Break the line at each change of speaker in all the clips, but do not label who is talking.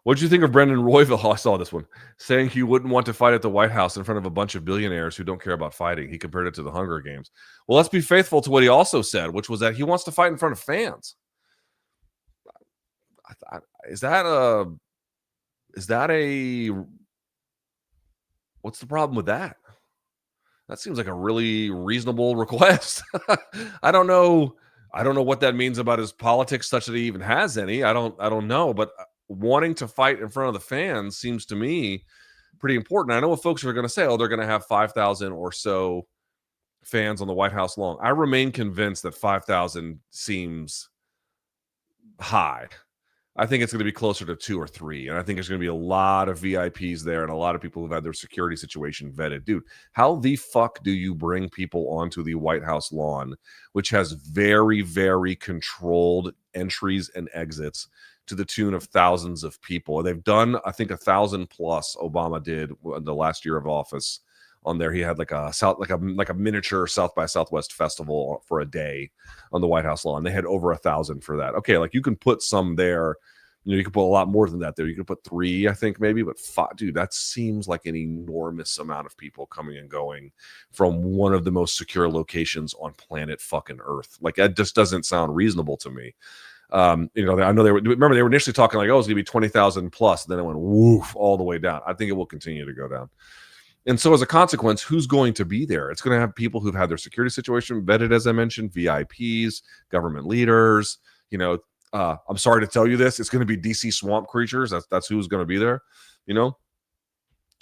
What did you think of Brendan Royval? Oh, I saw this one saying he wouldn't want to fight at the White House in front of a bunch of billionaires who don't care about fighting. He compared it to the Hunger Games. Well, let's be faithful to what he also said, which was that he wants to fight in front of fans. Is that a what's the problem with that? That seems like a really reasonable request. I don't know. I don't know what that means about his politics, such that he even has any. I don't know. But wanting to fight in front of the fans seems to me pretty important. I know what folks are going to say. Oh, they're going to have 5,000 or so fans on the White House lawn. I remain convinced that 5,000 seems high. I think it's going to be closer to 2 or 3. And I think there's going to be a lot of VIPs there and a lot of people who've had their security situation vetted. Dude, how the fuck do you bring people onto the White House lawn, which has very, very controlled entries and exits to the tune of thousands of people? They've done, I think, 1,000 plus. Obama did in the last year of office. On there, he had like a miniature South by Southwest festival for a day on the White House lawn. They had over 1,000 for that. Okay, like you can put some there. You know, you could put a lot more than that there. You could put 3, I think, maybe, but 5, dude, that seems like an enormous amount of people coming and going from one of the most secure locations on planet fucking Earth. Like that just doesn't sound reasonable to me. You know, I know they were initially talking like, oh, it's gonna be 20,000 plus, and then it went woof all the way down. I think it will continue to go down. And so as a consequence, who's going to be there? It's going to have people who've had their security situation vetted, as I mentioned, VIPs, government leaders. You know, I'm sorry to tell you this, it's going to be DC swamp creatures. That's who's going to be there, you know?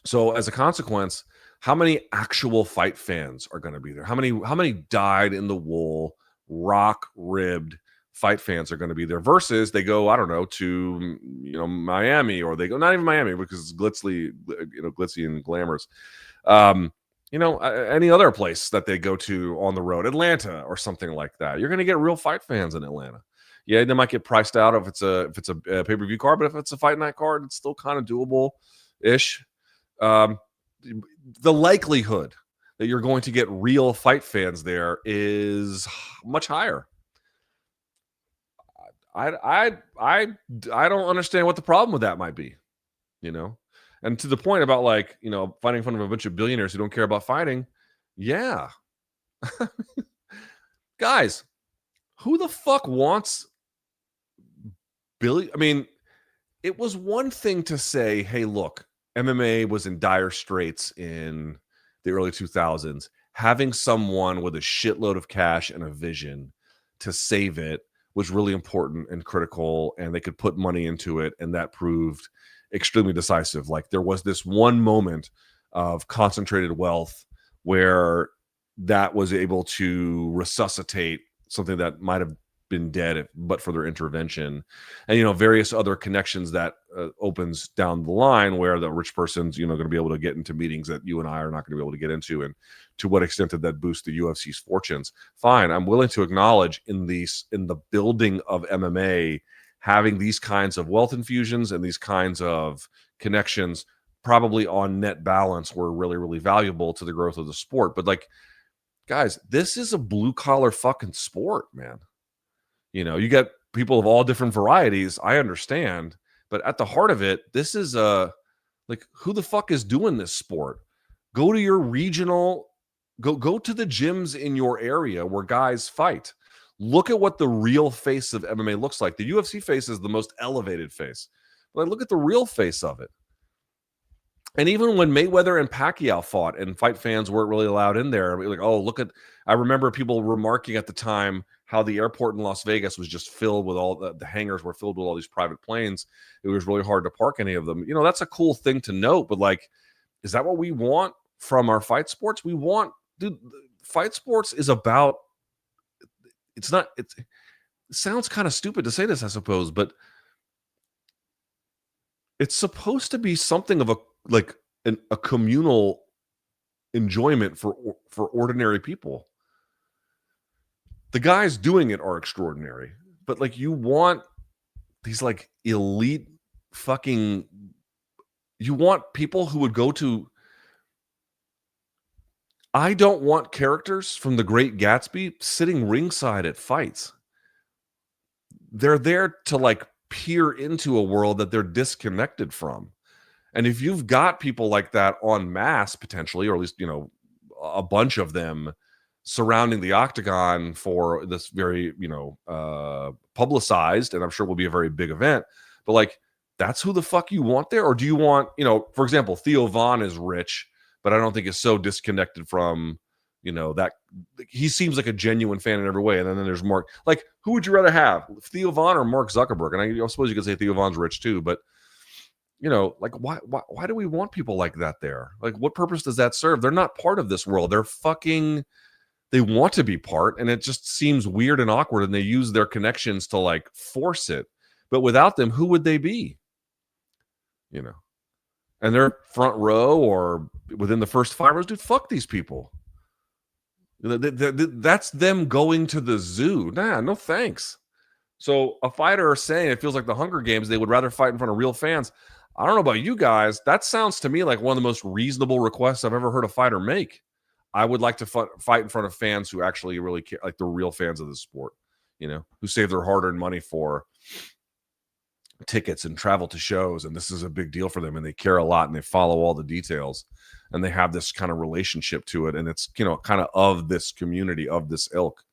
So as a consequence, how many actual fight fans are going to be there? How many dyed in the wool, rock ribbed fight fans are going to be there versus they go, I don't know, to, you know, Miami, or they go, not even Miami because it's glitzy, you know, glitzy and glamorous. You know, any other place that they go to on the road, Atlanta or something like that. You're going to get real fight fans in Atlanta. Yeah, they might get priced out if it's a pay-per-view card, but if it's a fight night card, it's still kind of doable ish. Um, the likelihood that you're going to get real fight fans there is much higher. I don't understand what the problem with that might be, you know. And to the point about, like, you know, fighting in front of a bunch of billionaires who don't care about fighting. Yeah. Guys, who the fuck wants Billy? I mean, it was one thing to say, hey, look, MMA was in dire straits in the early 2000s. Having someone with a shitload of cash and a vision to save it was really important and critical, and they could put money into it, and that proved extremely decisive. Like, there was this one moment of concentrated wealth where that was able to resuscitate something that might have been dead but for their intervention. And, you know, various other connections that opens down the line where the rich person's, you know, going to be able to get into meetings that you and I are not going to be able to get into. And to what extent did that boost the UFC's fortunes? Fine, I'm willing to acknowledge in the building of MMA, having these kinds of wealth infusions and these kinds of connections probably on net balance were really, really valuable to the growth of the sport. But, like, guys, this is a blue collar fucking sport, man. You know, you get people of all different varieties. I understand, but at the heart of it, this is like, who the fuck is doing this sport? Go to your regional, go to the gyms in your area where guys fight. Look at what the real face of MMA looks like. The UFC face is the most elevated face, but look at the real face of it. And even when Mayweather and Pacquiao fought and fight fans weren't really allowed in there, like, oh, look at, I remember people remarking at the time how the airport in Las Vegas was just filled with all the hangars were filled with all these private planes. It was really hard to park any of them. You know, that's a cool thing to note, but, like, is that what we want from our fight sports? We want, dude, fight sports is about, it's not, it sounds kind of stupid to say this, I suppose, but it's supposed to be something of a, like, a communal enjoyment for ordinary people. The guys doing it are extraordinary, but, like, you want these, like, elite fucking, you want people who would go to, I don't want characters from The Great Gatsby sitting ringside at fights. They're there to, like, peer into a world that they're disconnected from. And if you've got people like that en masse, potentially, or at least, a bunch of them surrounding the octagon for this very, publicized, and I'm sure will be a very big event, but like, that's who the fuck you want there? Or do you want, for example, Theo Vaughn is rich, but I don't think is so disconnected from, that he seems like a genuine fan in every way. And then there's Mark. Like, who would you rather have, Theo Vaughn or Mark Zuckerberg? And I suppose you could say Theo Vaughn's rich too, but like, why do we want people like that there? Like, what purpose does that serve? They're not part of this world. They want to be part, and it just seems weird and awkward, and they use their connections to like force it. But without them, who would they be? And they're front row or within the first 5 rows. Dude, fuck these people. That's them going to the zoo. Nah, no thanks. So a fighter saying it feels like the Hunger Games, they would rather fight in front of real fans. I don't know about you guys. That sounds to me like one of the most reasonable requests I've ever heard a fighter make. I would like to fight in front of fans who actually really care, like the real fans of the sport, who save their hard-earned money for tickets and travel to shows. And this is a big deal for them. And they care a lot and they follow all the details and they have this kind of relationship to it. And it's, kind of this community, of this ilk,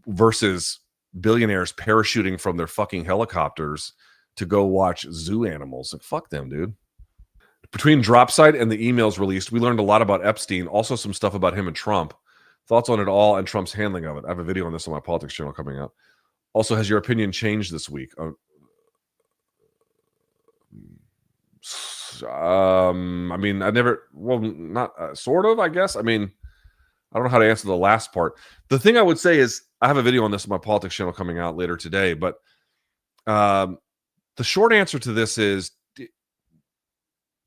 versus billionaires parachuting from their fucking helicopters to go watch zoo animals. Like, fuck them, dude. Between Dropsite and the emails released, we learned a lot about Epstein, also some stuff about him and Trump. Thoughts on it all and Trump's handling of it? I have a video on this on my politics channel coming out. Also, has your opinion changed this week? I mean, not sort of, I guess. I mean, I don't know how to answer the last part. The thing I would say is I have a video on this on my politics channel coming out later today, but the short answer to this is,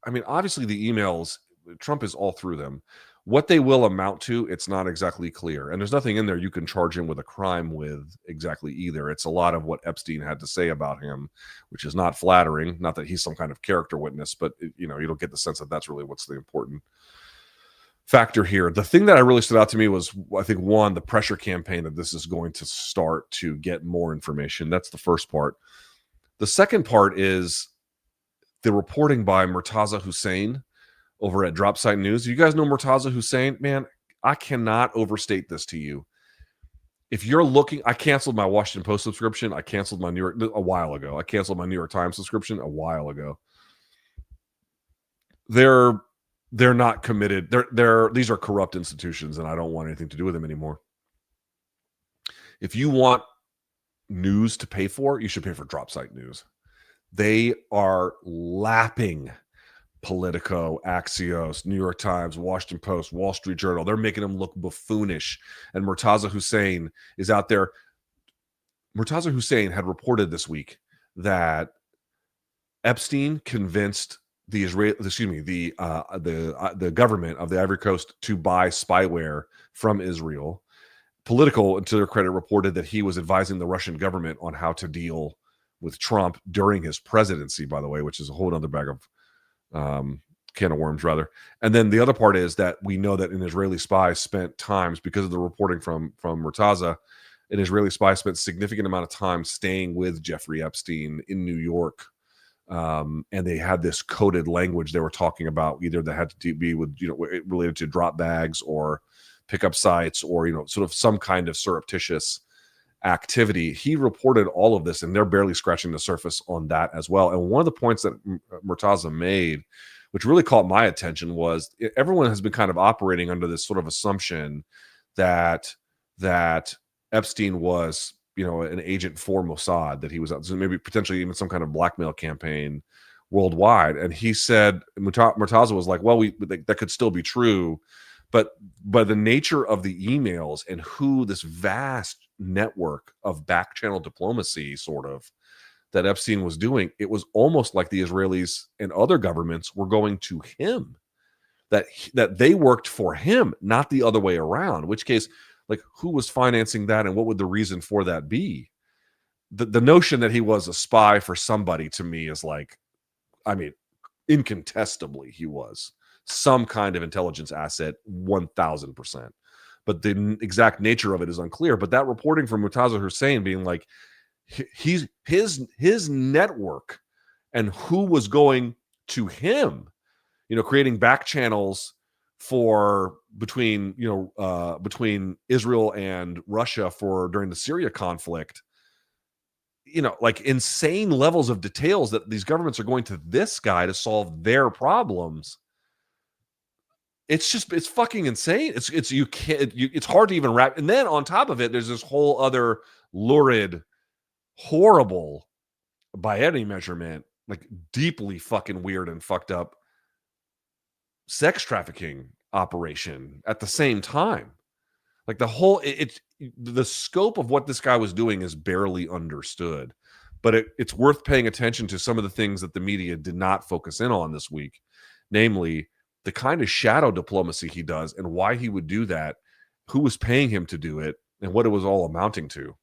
I mean, obviously the emails, Trump is all through them. What they will amount to, it's not exactly clear. And there's nothing in there you can charge him with a crime with exactly either. It's a lot of what Epstein had to say about him, which is not flattering. Not that he's some kind of character witness, but, you don't get the sense that that's really what's the important factor here. The thing that I really stood out to me was, I think, one, the pressure campaign that this is going to start to get more information. That's the first part. The second part is the reporting by Murtaza Hussain over at Dropsite News. You guys know Murtaza Hussain? Man, I cannot overstate this to you. If you're looking, I canceled my Washington Post subscription. I canceled my a while ago. I canceled my New York Times subscription a while ago. They're not committed. These are corrupt institutions, and I don't want anything to do with them anymore. If you want news to pay for, you should pay for Dropsite News. They are lapping Politico, Axios, New York Times, Washington Post, Wall Street Journal. They're making them look buffoonish. And Murtaza Hussain is out there. Murtaza Hussain had reported this week that Epstein convinced the government of the Ivory Coast to buy spyware from Israel. Politico, to their credit, reported that he was advising the Russian government on how to deal with Trump during his presidency, by the way, which is a whole other bag of can of worms, rather. And then the other part is that we know that an Israeli spy spent times, because of the reporting from Murtaza, an Israeli spy spent significant amount of time staying with Jeffrey Epstein in New York. And they had this coded language they were talking about, either that had to be with, related to drop bags or pickup sites, or, sort of some kind of surreptitious activity. He reported all of this, and they're barely scratching the surface on that as well. And one of the points that Murtaza made, which really caught my attention, was everyone has been kind of operating under this sort of assumption that Epstein was, an agent for Mossad, that he was so maybe potentially even some kind of blackmail campaign worldwide. And he said, Murtaza was like, well, that could still be true, but by the nature of the emails and who this vast network of back channel diplomacy sort of that Epstein was doing, it was almost like the Israelis and other governments were going to him, that they worked for him, not the other way around. In which case, like, who was financing that, and what would the reason for that be? The notion that he was a spy for somebody, to me, is like, I mean, incontestably he was some kind of intelligence asset, 1000%. But the exact nature of it is unclear. But that reporting from Murtaza Hussain being like, his network and who was going to him, creating back channels for between Israel and Russia for during the Syria conflict, like insane levels of details that these governments are going to this guy to solve their problems. It's fucking insane. It's hard to even wrap. And then on top of it, there's this whole other lurid, horrible, by any measurement, like deeply fucking weird and fucked up sex trafficking operation at the same time. Like the scope of what this guy was doing is barely understood, but it's worth paying attention to some of the things that the media did not focus in on this week, namely the kind of shadow diplomacy he does and why he would do that, who was paying him to do it, and what it was all amounting to.